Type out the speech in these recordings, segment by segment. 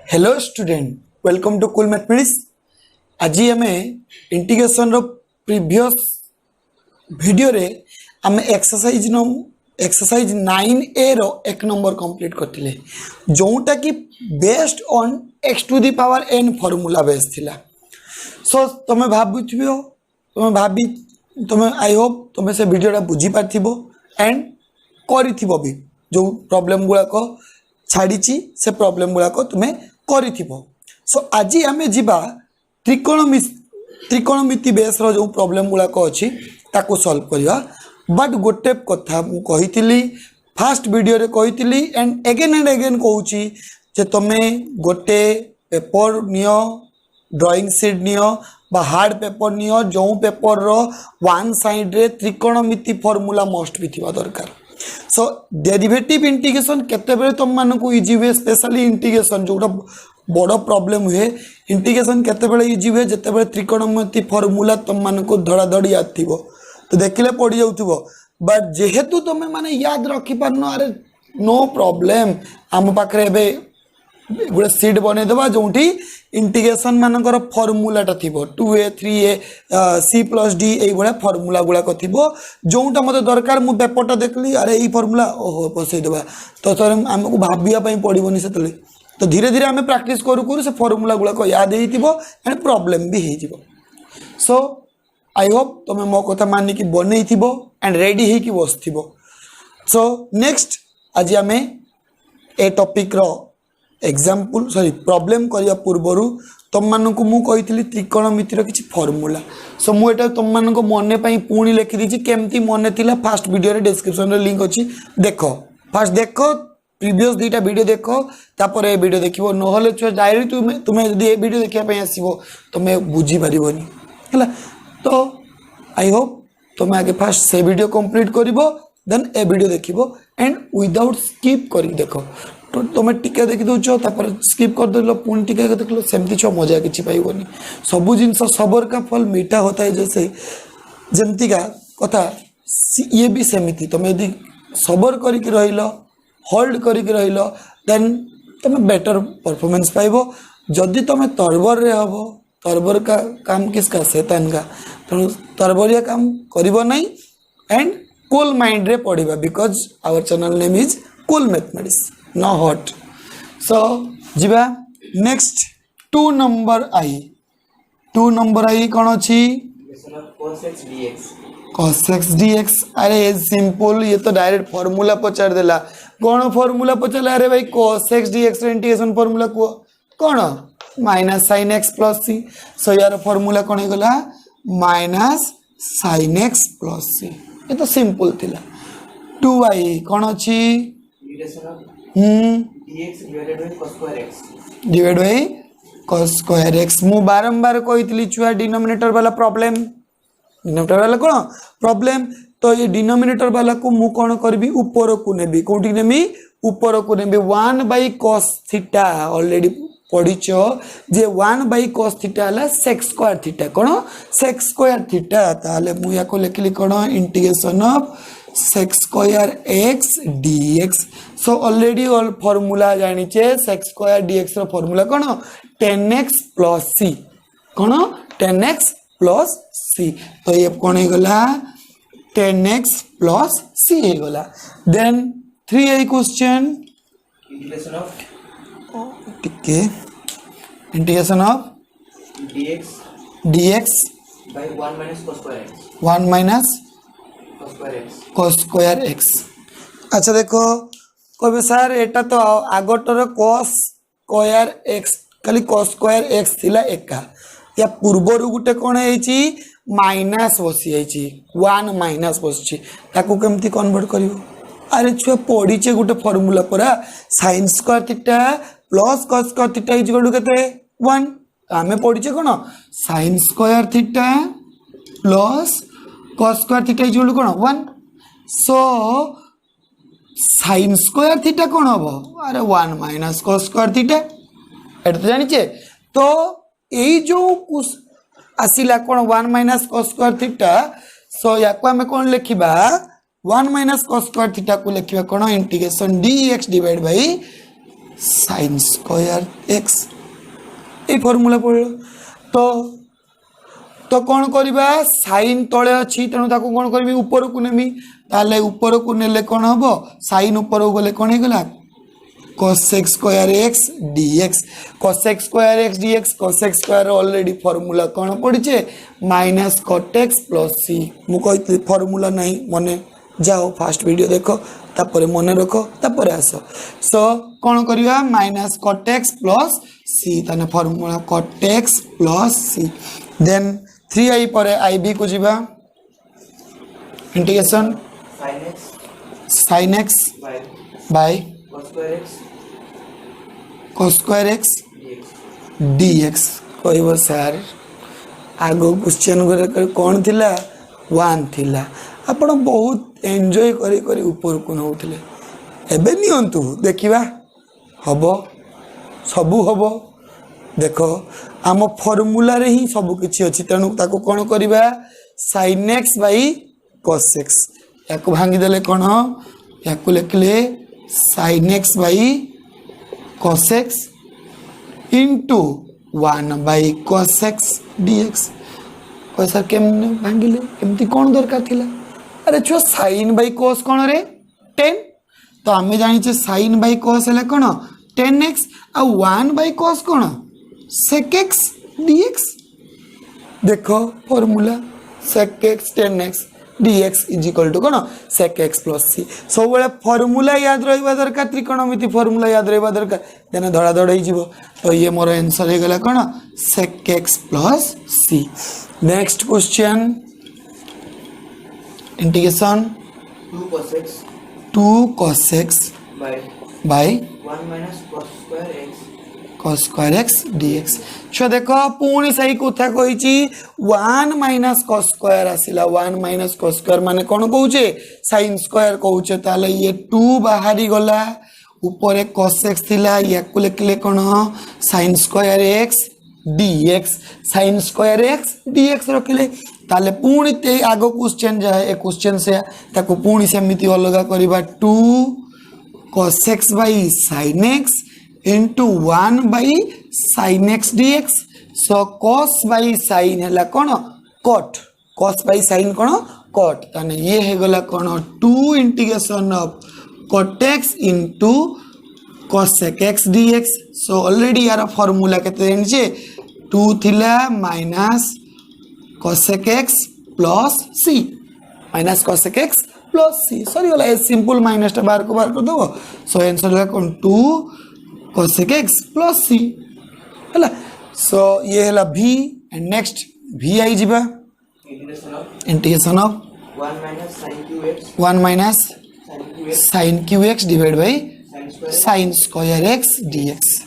Hello student, welcome to cool mathematics. आज आम integration रो previous video रे आम एक्सरसाइज 9A रो एक नंबर कंप्लीट करथिले, जोटा कि based on x to the power n formula base थिला। सो तुम भाबुथिबो तुम आई होप तुम से वीडियोटा बुझी पारथिबो एंड करिथिबो भी। जो प्रॉब्लम गुड़ाक छाड़ी से प्रॉब्लम गुड़ाक तुम्हें करिथिबो। सो आज आम जीवा त्रिकोणमिति बेस रो जो प्रॉब्लम गुड़ाक अच्छी ताको सॉल्व करवा। बट गोटे कथा मुझे फास्ट वीडियो रे कही एंड एगेन कहूँ जे तुम्हें गोटे paper neo, drawing sheet neo बा हार्ड पेपर नियो, जो पेपर रो वन साइड रे त्रिकोणमिति फॉर्मूला मस्ट भी थिबा दरकार। सो डेरिवेटिव इंटीग्रेशन केते तुम मानक इजी हुए, स्पेशली इंटीग्रेशन जोटा बड़ प्रॉब्लम हुए। इंटीग्रेशन केते इजी हुए जिते त्रिकोणमिति फॉर्मूला तुम मानक धड़ा धड़ी याद थी तो देखिले पड़ जाऊ। बट जेहेतु तुम माने याद रखी पारन, अरे नो प्रॉब्लम, आम पाखे गोटे सीट बनई देवा जो इंटीग्रेशन मानकर फॉर्मूलाटा थी 2a 3a c plus d ये फॉर्मूला गुड़ाक थी जोटा मत दरकार। मु पेपरटा देखली, अरे यही फॉर्मूला ओहो बसईदेवा तो सर आमको भावाई पड़ोनी से तो धीरे धीरे आम प्रैक्टिस करू करू से फॉर्मूला गुड़ाक याद एंड प्रॉब्लम भी हो। सो आई होप तुम मो कथा मानिकी बनई थी एंड रेडी होकी बस थी। सो नेक्स्ट आज आम ए टॉपिक रो एग्जाम्पल सॉरी प्रॉब्लम करने पूर्वर तुम मानक मुझे त्रिकोणमितिर किसी फॉर्मूला। सो मुझे तुम मानक मन पुणी लिखिदी केमती मन थिला फास्ट वीडियो रे डिस्क्रिप्शन रे लिंक अच्छी देख। फास्ट देख प्रीवियस दुईटा वीडियो देख तापर ए वीडियो देखो नहले छुआ डायरेक्ट तुम्हें जब ये वीडियो देखा आसो तुम्हें बुझी पारनी है। तो आई होप तुम आगे फास्ट से वीडियो कंप्लीट कर देन ए वीडियो देखो एंड विदाउट स्किप कर देख। तो तुम टिके देखी दौच स्किप करदेल पुणी टिके देख सेमती छो मजा किसी पाइबनी। सबू जिन सबर का फल मीठा होता है जैसे जमती का कथा ये भी सेमती। तुम यदि सबर करके रहिल होल्ड करके रहिल देन तुम बेटर परफॉर्मेंस पाइब। जदि तुम तरबर रे हब, तरबर का काम किसका, शैतान का, तो तरबरिया काम करिबो नहीं एंड कूल माइंड रे पढ़िबा because our channel name is cool mathematics no hot. So जीवा नेक्स्ट 2 नंबर आई। 2 नंबर आई कौन अच्छी cos x dx। अरे सिंपल, ये तो डायरेक्ट फॉर्मूला पचार देला। कौन फॉर्मूला पचारा? अरे भाई cos x dx integration formula को कौन माइनस साइन एक्स प्लस सी। सो यार फॉर्मूला कौन होगा माइनस साइन एक्स प्लस सी। ये तो सिंपल थिला। 2i कौन अच्छी divide by cos square x। मु बारंबार कही छुआ डिनोमिनेटर वाला प्रॉब्लम, डिनोमिनेटर वाला कौन प्रॉब्लम। तो ये डिनोमिनेटर वाला को मु कौन करबी ऊपर को नेबी, कोठी नेबी ऊपर को नेबी 1/cos थीटा। ऑलरेडी पढ़ीच जे 1/cos थीटा है sec स्क्वायर थीटा, कौन sec स्क्वायर थीटा। ताले मु या को लिखली कौन integration of sec square x dx। So already formula जानिचे sec स्क्वायर dx रो फॉर्मूला कौन 10x प्लस c, कौन 10x प्लस c। तो ये कौन हो गला 10x प्लस c हो गला। Then 3a question integration of टिके integration of dx by 1 minus cos square x 1 minus cos square x। अच्छा देखो कहे सर एटा तो आगटर cos स्क्वायर x खाली cos स्क्वायर x थिला एका, या पूर्वर गोटे कौन है माइनस बसी 1 माइनस बस ताकू केमती कन्वर्ट करिवो। अरे छुआ पढ़ीचे गोटे फॉर्मूला परा sin square theta plus cos square theta is equal to केते 1। आमे पढ़ीचे कौन sin square theta plus cos square theta is equal to कौन 1। सो sin स्क्वायर थीटा कौन हम? अरे 1 माइनस cos स्क्वायर थीटा एटा तो जानिचे। तो यही जो आसिला कौन 1 माइनस cos स्क्वायर थीटा। सो या को आमे कौन लिखिबा 1 माइनस cos स्क्वायर थीटा को लिखिबा कौन integration dx divide by sin square x ये फॉर्मूला पढ़ तो तो कौन करवा साइन तले अच्छी तेणु ताको कौन करी ऊपर को नेमी ताले ऊपर को नेले कौन हम साइन ऊपर गले कौन होगा cosec square x dx cosec square x dx cosec square already formula कौन पड़े minus cot x plus c मुझे फॉर्मूला नहीं मने जाओ फास्ट वीडियो देखो तापर मन रखो तापर आस सो कौन करवा minus cot x plus c ताने formula cot x plus c then 3i पर ib को जीवा integration sin x by cos square x dx कहब सर आगो क्वेश्चन कौन थिला 1 थिला आपण बहुत एंजॉय करी करी ऊपर को नउथिले एबे नियंतु देखिबा हबो सबु हबो देखो आम फॉर्मूला रे ही सब किछि अछि तेणु ताको कोन करबा sin x by cos x याको भांगी देले कोन याको लिखले sin x by cos x into 1 by cos x dx कोई सर केम भांगिले केमती कोन दरकार थिला अरे छो sin बाई cos कोन रे 10 तो आमे जानि छे sin बाई cos हेले कोन 10x आ 1 बाई cos कोन sec x dx देखो formula sec x 10x dx is equal to कोन sec x प्लस c सब बेले फॉर्मूला याद रहिबा दरकार त्रिकोणमिति फॉर्मूला याद रहिबा दरकार देने धड़ा धड़ हो तो ये मोर आंसर हे गला कोन sec x plus c next question integration 2 cos x by 1 minus cos square x cos square x dx छो देखो पुणी सही कथा कही 1 माइनस cos स्क्वायर आसिला 1 माइनस cos स्क्वायर माने कौन कहूचे sin स्क्वायर कहूचे ताले ये 2 बाहरी गला ऊपर cos x थिला याकु लिखले कौन sin square x dx sin square x dx रखले ताले पुणी ते आगो क्वेश्चन जाए ए क्वेश्चन से ताको पुणी सेमिति अलगा करबा 2 cos x by sin x into 1 by sin x dx so cos by sin है कौन cot cos by sin कौन cot ताने ये है गला कौन 2 integration of cot x into cosec x dx so already यार फॉर्मूला केते जानिछे 2 थिला minus cosec x plus c minus cosec x plus c sorry वाला ए सिंपल माइनस टा बाहर को बाहर कर दो सो आंसर है कौन 2 cosec x plus c हला सो ये हला v एंड नेक्स्ट v आई जीवा integration of 1 minus sin qx divide by sin square x dx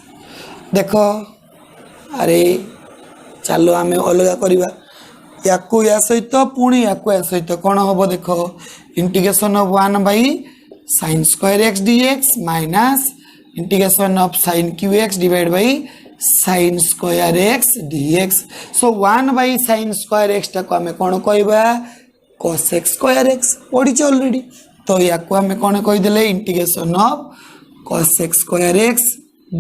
देखो अरे चलो आमे अलगा करबा याकू या सहित पुणी याकू या सहित कोन होबो देखो integration of 1 by sin square x dx minus integration of sin qx divide by sin square x dx so 1 by sin square x टा को हमें कोन कहबा cos x स्क्वायर x पढ़ी छ ऑलरेडी तो या को हमें कोन कहि देले integration of cos x square x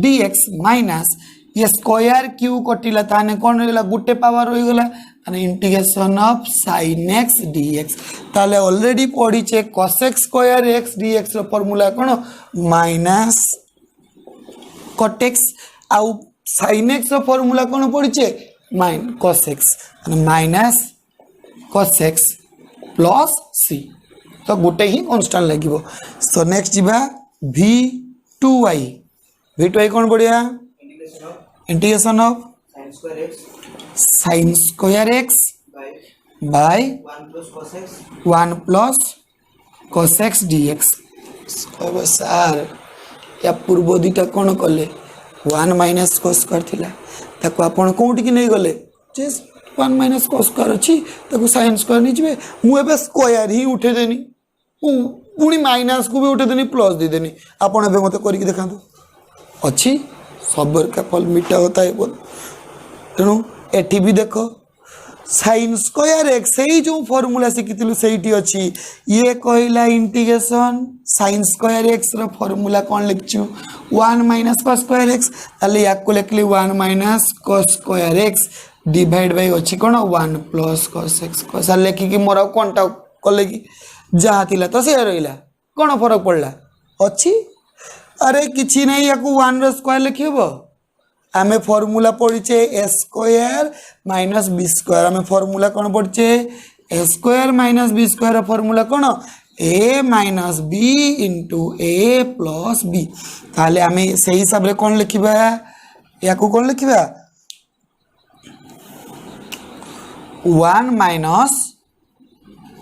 dx minus ये स्क्वायर q कटिला ताने कोन रहला गुटे पावर होई गेला ताने integration of sin x dx ताले ऑलरेडी पढ़ी छ cos x square x dx रो फार्मूला कोन माइनस cot x आउ sin x रो फार्मूला कोन पड़िचे माइन cos x minus cos x plus c तो गोटे ही कांस्टेंट लागिवो सो नेक्स्ट जीवा v2y v2y कोन बढ़िया integration of sin square x by 1 plus cos x dx कहबो सर या पूर्व दुटा कौन कले 1 माइनस cos स्क्वायर थिला ताको आपण कोउटी कि नै गले जे 1 माइनस cos स्क्वायर अछि ताको sin स्क्वायर नै जबे मु एबे स्क्वायर ही उठे देनी पुनी माइनस को भी उठे देनी प्लस दे देनी आपण एबे मते करि कि देखांतु अछि सबर का फल मीठा होता है बोल तेणु एठी भी देखो साइन स्क्वायर एक्स से जो फॉर्मूला शिखी से अच्छी ये कहला इंटीग्रेशन साइन स्क्वायर एक्स रो फॉर्मूला कौन लिखु 1 माइनस कॉस स्क्वायर एक्स ताले याको लिखली 1 minus cos square X divide by अच्छी कौन 1 प्लस कॉस एक्स कॉस लिखिकी मोर कौन टा कले कि जहाँ थिला तो से रहिला कौन फरक पड़ला अच्छी अरे किछि नहीं याको 1 रो स्क्वायर लिखिबो आमे फॉर्मूला पढ़ीचे A square minus B square आमे फॉर्मूला कौन पढ़ीचे A square minus B square formula कौन A minus B into A plus B ताले आमे सही हिसाब रे कौन लिखिबा याको कौन लिखिबा 1 minus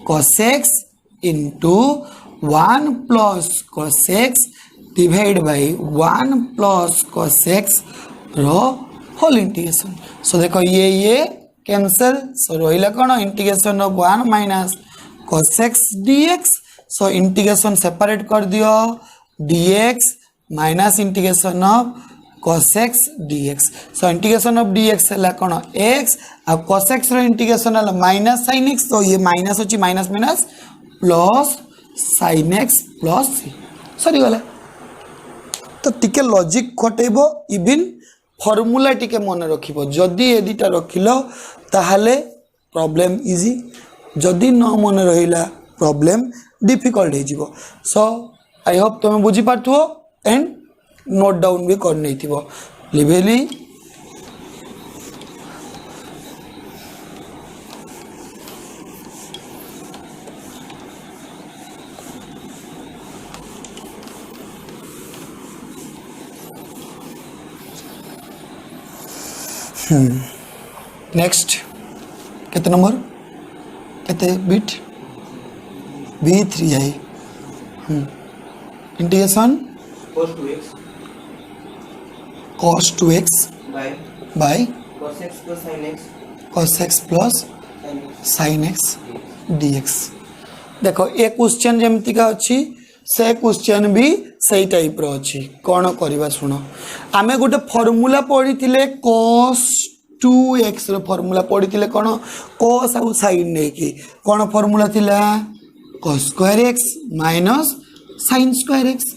cos x into 1 plus cos x divide by 1 plus cos x रो होल इंटीग्रेशन सो देखो ये कैंसल सो रहिला कौन integration of 1 minus cos x dx so integration separate कर दियो dx minus integration of cos x dx so integration of dx है कौन x आ cos x रो इंटीग्रेशन है माइनस sin x तो ये माइनस होची minus minus plus sin x plus c सरी गला तो टिके लॉजिक खटेबो इवन फॉर्मूला टिके मन रखिबो जदी ए दिटा रखिलो ताहाले प्रॉब्लम इजी जदी न मन रहिला प्रॉब्लम डिफिकल्ट हे जिवो सो आई होप तुम बुझी पाथो एंड नोट डाउन भी कर नहीं थिबो लिवेली नेक्स्ट कितने नंबर कितने bit B3 I integration cos 2x cos 2x by by cos x plus sin x cos x plus sin x dx देखो ये क्वेश्चन जमती का अच्छी से क्वेश्चन भी सही टाइप रो अच्छी कौन करवा शुण आमे गोटे फॉर्मूला पढ़ी थिले cos 2x रो फॉर्मूला पढ़ी थिले कौन cos आउ sin नहीं कि कौन फॉर्मूला थिला cos square x minus sin square x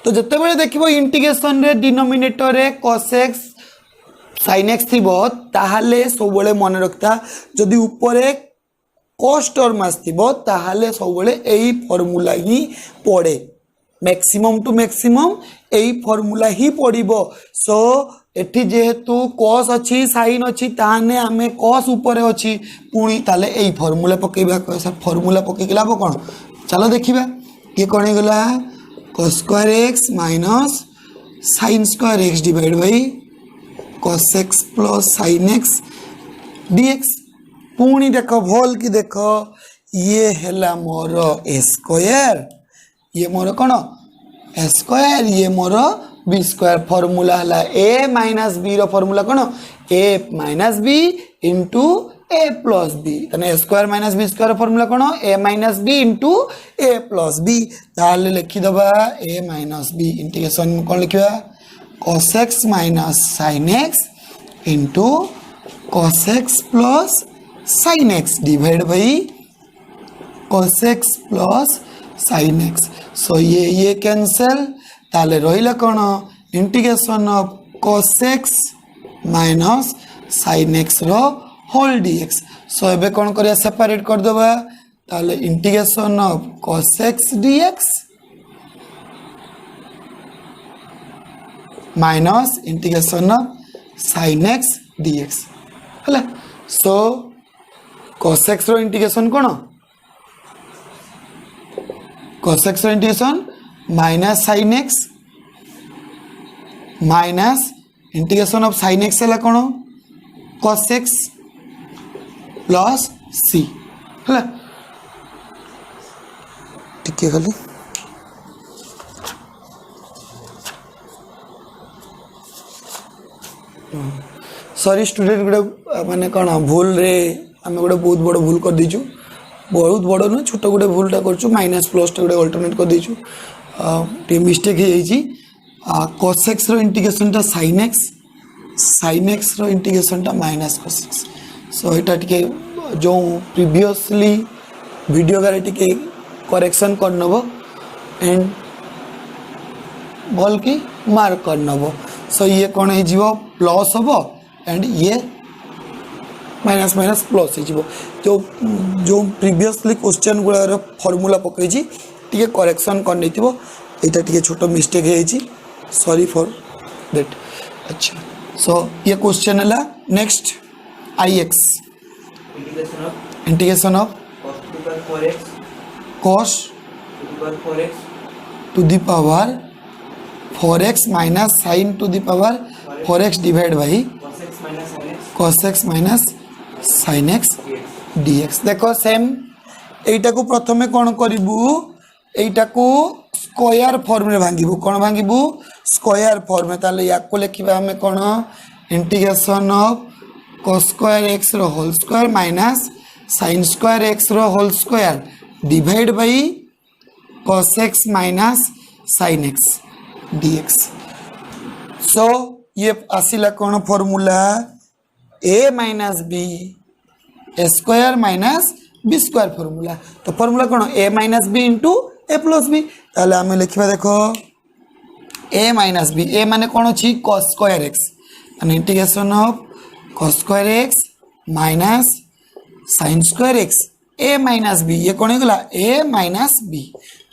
तो जिते बड़े देखिबो इंटीग्रेशन रे डिनोमिनेटर रे cos x sin x थिबो ताहाले सब बड़े मन रखता जदि ऊपर cos टर्म आसथिबो ताहाले सब बड़े एही फार्मूला ही पड़े मैक्सिमम टू मैक्सिमम एही फार्मूला ही पड़िबो सो एठी जेहेतु cos अछि sin अछि ताहाने आमे cos ऊपर अछि पुणी ताले एही फार्मूला पकेबा कैसा फार्मूला पकेला लाभ कोन चलो देखिबा ये कोन गला cos square x minus sin square x divide bye cos x plus sin x dx पुणी देखो भोल की देखो ये हैला मोर a स्क्वायर ये मोर कौन a स्क्वायर ये मोर b स्क्वायर फॉर्मूला हला a माइनस b रो फॉर्मूला कौन a minus b into a plus b तने a square minus b square formula कौन a minus b into a plus b ताले लिखि दबा a माइनस b इंटीग्रेशन कौन लिखिबा cos x minus sin x into cos x plus sin x divide by cos x plus sin x so ये cancel ताले रहिला कौन integration of cos x minus sin x रो whole dx so एबे कौन करिया सेपरेट कर देबा ताले integration of cos x dx minus integration of sin x dx हला सो cos x रो इंटीग्रेशन कौन cos x रो integration minus sin x minus integration of sin x है कौन cos x प्लस c है टिके खाली सॉरी स्टूडेंट गोटे माने कौन भूल रे आम गोटे बहुत बड़ भूल कर दीचु बहुत बड़ नुह छोट गोटे भूलटा कर माइनस प्लस गोटे अल्टरनेट कर दीचु टे मिस्टेक हो जाइए cos x रो इंटीग्रेशन टा sin x रो इंटीग्रेशन टा माइनस cos x सो यहाँ टे जो प्रीवियसली वीडियो गारे टे करेक्शन कर नब एंड भल कि मार्क कर नब सो ये कौन हो प्लस हम एंड ये माइनस माइनस प्लस हो जो प्रीवियसली क्वेश्चन गुड़ार फॉर्मूला पकई टी करेक्शन कर नहीं यहाँ टी छोट मिस्टेक है सॉरी फॉर दैट। अच्छा सो ये क्वेश्चन है next I X integration of cos to the power 4x minus sin to the power 4x divide by cos x minus sin x dx। देखो same एटा को प्रथमे कौन करिबू एटा को स्क्वायर फॉर्म में भांगिबू कौन भांगिबू स्क्वायर फॉर्म में ताले या को लिखिबा हमें कौन integration of cos square x रो whole square minus sin square x रो whole square divide by cos x minus sin x dx। So ये आसिला कौन formula a minus B square minus B square formula तो formula कौन a minus B into A plus B ताले आम लिखा देखो a माइनस बी a माने कौन अच्छी cos स्क्वायर एक्स माने integration of cos square X minus sin square X a minus B ये कौन होगा a माइनस बी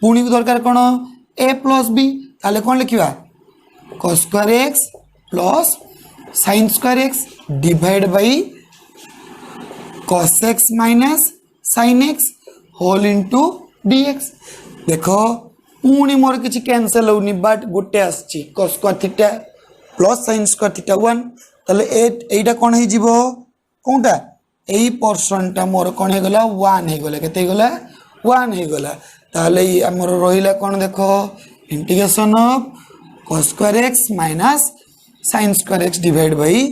पुणी दरकार कौन a प्लस बी ताले कौन लिखा cos square X plus sin square X divide by cos x minus sin x whole into dx। देखो पुणी मोर किसी कैंसल होनी बट गोटे आसी cos square theta plus sin square theta 1 ताले एटा कौन हो जीवो कोनटा एई पोर्शनटा मोर कौन हो गला 1 हो गला केते गला 1 हो गला ताले हमर रहिला कौन देखो integration of cos square x minus sin square x divide by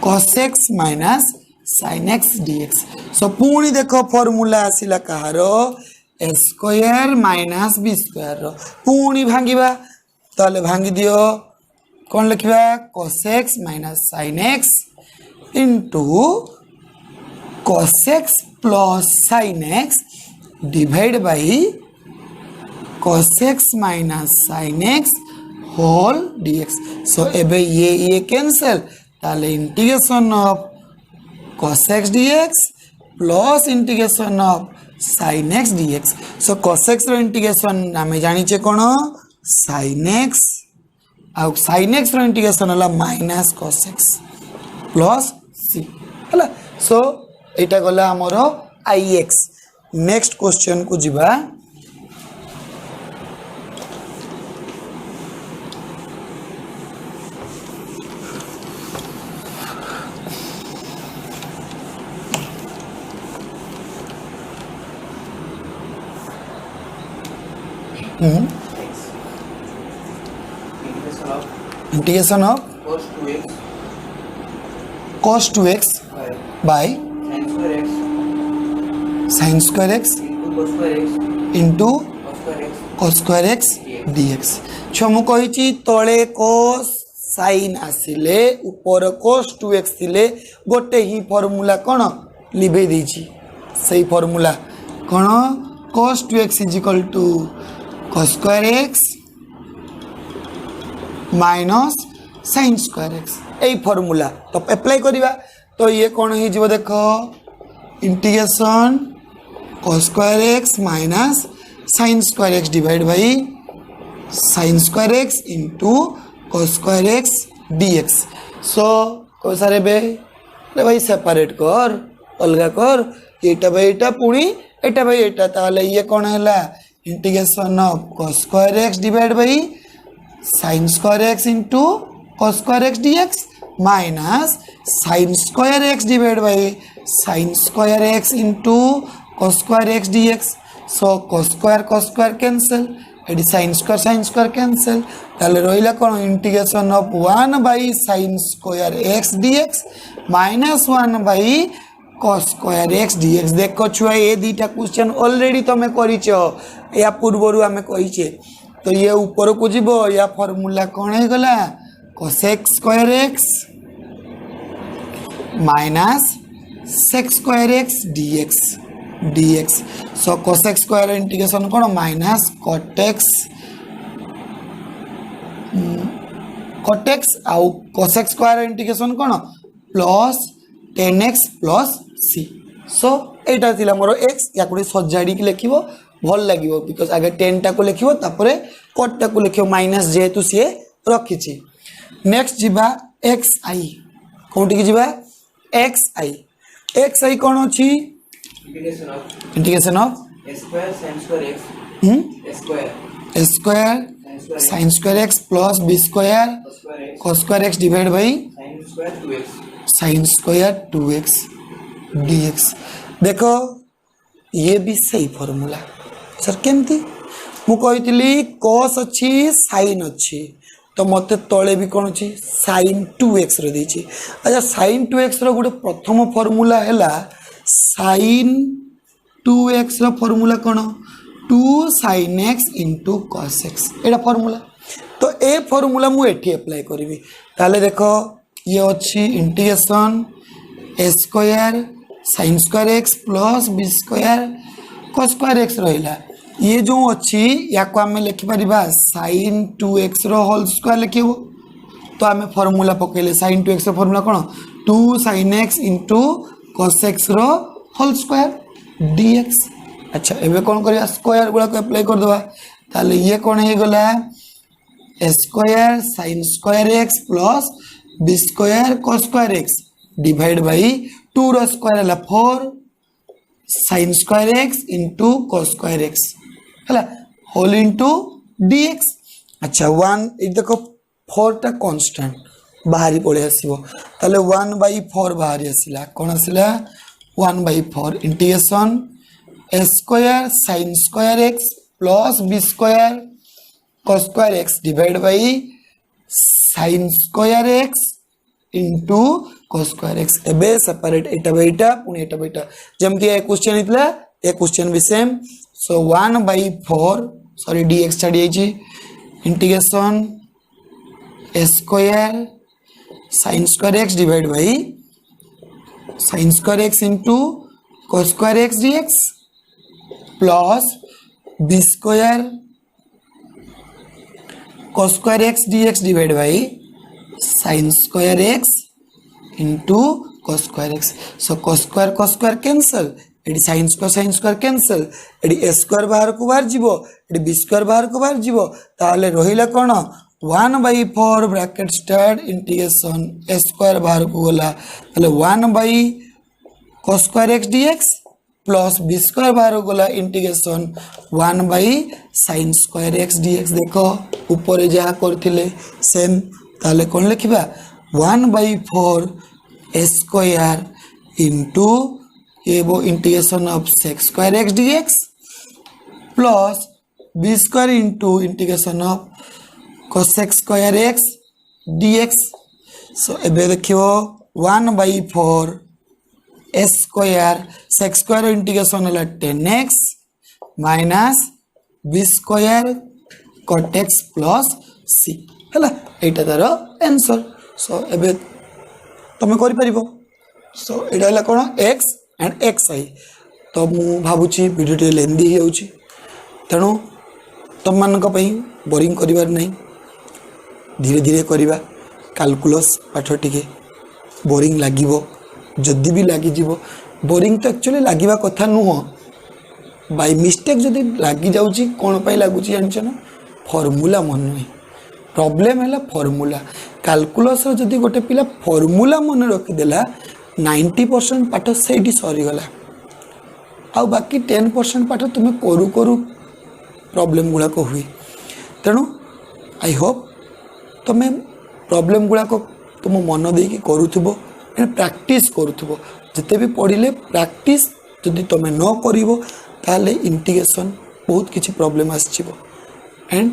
cos x minus sin x dx। So पुणी देखो फॉर्मूला आसिला कहार स्क्वायर माइनस बी स्क्वायर पुणी भांगिबा ताले भांगी दियो कौन लिखिबा cos x minus sin x into cos x plus sin x divide by cos x minus sin x whole dx। So एबे ये कैंसल ताले integration of cos x dx plus integration of sin x dx। So cos x रो integration आमे जानी छे कोन sin x आ sin x रो इंटीग्रेशन होला minus cos x plus c हला। सो एटा गला हमरो ix। नेक्स्ट क्वेश्चन को जिबा integration of cos 2x by sin square x into cos square x dx। छो मु कहिची तळे cos sin आसिले ऊपर cos 2x थिले गोटे ही फॉर्मूला कोन लिभे देछि सही फॉर्मूला कोन cos 2x = cos square x minus sin square x यही फॉर्मूला तो अप्लाई करिबा तो ये कौन हो जीव देखो integration cos square x minus sin square x divide by sin square x into cos square x dx। सो को सारे बे रे भाई सेपरेट कर अलगा कर एटा भाई एटा पुणी एटा भाई एटा ताले ये कौन हैला integration of cos square x divide by sin square x into cos square x dx minus sin square x divide by sin square x into cos square x dx। So cos square cancel एडी sin square cancel ताले रहिला कोन integration of 1 by sin square x dx minus 1 by cos square x dx। देखो छुआ ये दुटा question already तमे करिछो या पूर्वरु हमें कहिछे तो ये ऊपर को जीवो या फॉर्मूला कौन है गला cos x square x minus sex square x dx सो कोसेक स्क्वायर इंटीग्रेशन कौन माइनस कोटेक्स आउ कोसेक स्क्वायर इंटीग्रेशन कौन प्लस 10x प्लस c सो एटा थिला मोर x या कोडी सजाडी कि लिखिबो भल लागिबो बिकॉज़ आगे 10 टा को लिखिबो तापरे कोट टा को लिखिबो माइनस जेहेतु सी रखिछि नेक्स्ट जिबा xi कोंटी कि जिबा xi कोन अछि integration of a square sin square x a square sin square x plus b square cos square x divided by sin square 2x dx देखो ये भी सही फॉर्मूला सर केमती मु कहितली cos अछि sin अछि तो मते तळे भी कोन अछि sin 2x रे देछि अच्छा sin 2x रो गुटे प्रथम फॉर्मूला हैला sin 2x रो फॉर्मूला कोन 2 sin x into cos x एटा फॉर्मूला तो ए फॉर्मूला मु एठी अप्लाई करबी ताले देखो ये अछि integration a square sin square x plus b square cos square x रहिला ये जो अछि या को हम लिखि परिबा sin 2x रो होल स्क्वायर लिखिबो तो हमें फार्मूला पकेले sin 2x रो फार्मूला कोन 2 sin x into cos x रो होल स्क्वायर dx अच्छा एबे कोन करिया स्क्वायर गुला को अप्लाई कर दबा ताले ये कोन हे गला a square sin square x plus b square cos square x divide by 2 रो स्क्वायर हला 4 sin square x into cos square x हला होल इनटू dx अच्छा 1 इ देखो 4 टा कांस्टेंट बाहरी पळे आसीबो ताले 1/4 बाहरी आसीला कोन आसीला 1/4 integration a square sin square x plus b square cos square x divide by sin square x into cos square x एबे सेपरेट एटा बेटा पुनी एटा बेटा जेमति ए क्वेश्चन इतला ए क्वेश्चन भी सेम सो 1/4 सॉरी dx छाडी आइची integration a square sin square x divide by sin square x into cos square x dx plus b square cos square x dx divide by sin square x into cos square x so cos square cancel एडी sin square cancel एडी a square बाहर को बाहर जीवो AD b square बाहर को बाहर जीवो ताले रहिला कोन 1/4 bracket start integration a square बाहर को गला ताले 1/cos square x dx plus b square बाहर को गला integration 1/sin square x dx देखो ऊपर जहा करथिले सेम ताले कोन लिखिबा 1/4 a स्क्वायर into ये वो integration of sec square x dx plus b square into integration of cosec square x dx so एबे देखियो 1/4 a square sec square integration हला 10x minus b square cot x plus c हला एटा तार answer so एबे तमे करि परिबो सो एटा हला कोन x and xi तो मु भाबुची वीडियो टे लेंदी हे होची तणो तुम मानक पई बोरिंग करिवार नै धीरे धीरे करिवा कैलकुलस पाठ टिके बोरिंग लागिवो जदी भी लागी जीवो बोरिंग तो एक्चुअली लागिवा कथा नुह बाय मिस्टेक जदी लागी जाउची कोन पई लागुची जानछ ना फार्मूला मन नै प्रॉब्लम हैला फार्मूला कैलकुलस जदी गोटे पिला फार्मूला मन रखि देला 90% पाठ सेठी सरी गला आ बाकी 10% पाठ तुम करू करू प्रॉब्लम गुला को हुई तेणु आई होप तुम प्रॉब्लम गुला को तुम मन दे कि करूथबो एंड प्रैक्टिस करूथबो जते भी पढ़िले प्रैक्टिस जदी तुम न करिवो ताले इंटीग्रेशन बहुत किछि प्रॉब्लम आछिबो एंड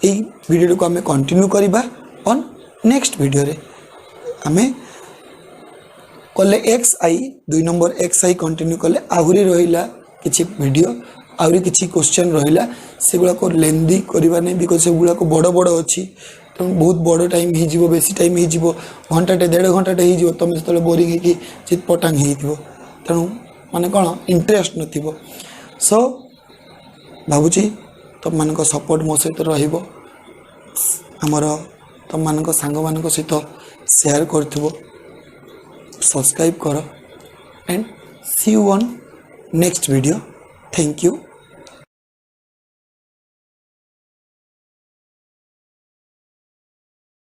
ए वीडियो को हमें कंटिन्यू करिबा ऑन नेक्स्ट वीडियो रे हमें कले xi 2 नंबर xi कंटिन्यू कले आहुरी रहिला किछि वीडियो आहुरी किछि क्वेश्चन रहिला सेगुला को लेंदी करिबा नै बिकॉज़ सेगुला को बड़ बड़ अछि तेणु बहुत बड़ टाइम हो बेसी टाइम हो घंटाटे 1.5 घंटाटे हो तुम जो बोरिंग हो चितपटांग हो तेणु माने कौन इंटरेस्ट नथिबो सो भावुची तुम मान सपोर्ट मो सहित रमर तुम मान सांग मान सहित शेयर कर सब्सक्राइब कर and see you on next video thank you.